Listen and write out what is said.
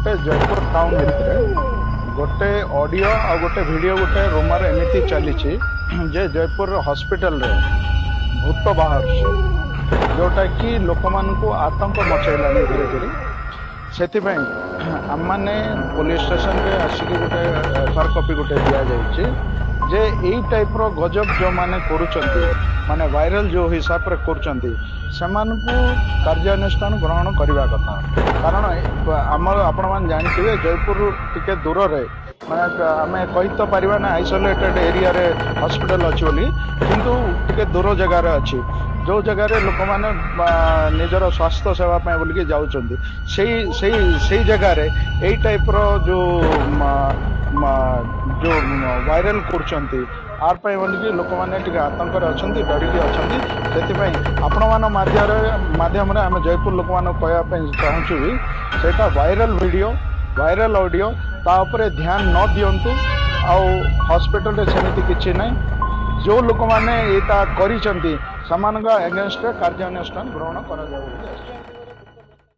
गोटे जयपुर टाउन भितर गोटे ऑडियो आ गोटे वीडियो गोटे रूमर एमती चली जे जयपुर हॉस्पिटल रे भूत बाहर जोटा कि लोक मान आतंक मचैला धीरे धीरे से आम मैंने पुलिस स्टेशन रे आसिक गोटे एफआईआर कॉपी गोटे दि जाए जे यही टाइप रो गजब जो माने करुचंती माने वायरल जो हिसाब रे करुचंती सेमानकु कार्यानुष्ठान ग्रहण करबा कथा कारण आमर आपण मान जानथिबे जयपुर टिके दूर रे माने आमे कहि तो परिबा ना आइसोलेटेड एरिया रे हॉस्पिटल अछि बोली किंतु टिके दूर जगह रे अछि जो जगह रे लोक माने निजर स्वास्थ्य सेवा पय बोली के जाउचंती सेही जगह रे एई टाइप रो जो जो वायरल करछंती आर पय बोली लोक माने टिके आतंक रे अछंती डरिके अछंती सेति पय आपण मान माध्यम रे हम जयपुर लोक मान कहया पय चाहूछु सेटा वायरल वीडियो वायरल ऑडियो ता ऊपर ध्यान न दियंतु आ हॉस्पिटल रे सेमिति किछि नै जो लोक माने एटा करिसंती समान एगेंस्ट कार्यानुष्ठान ग्रहण करा जाउ।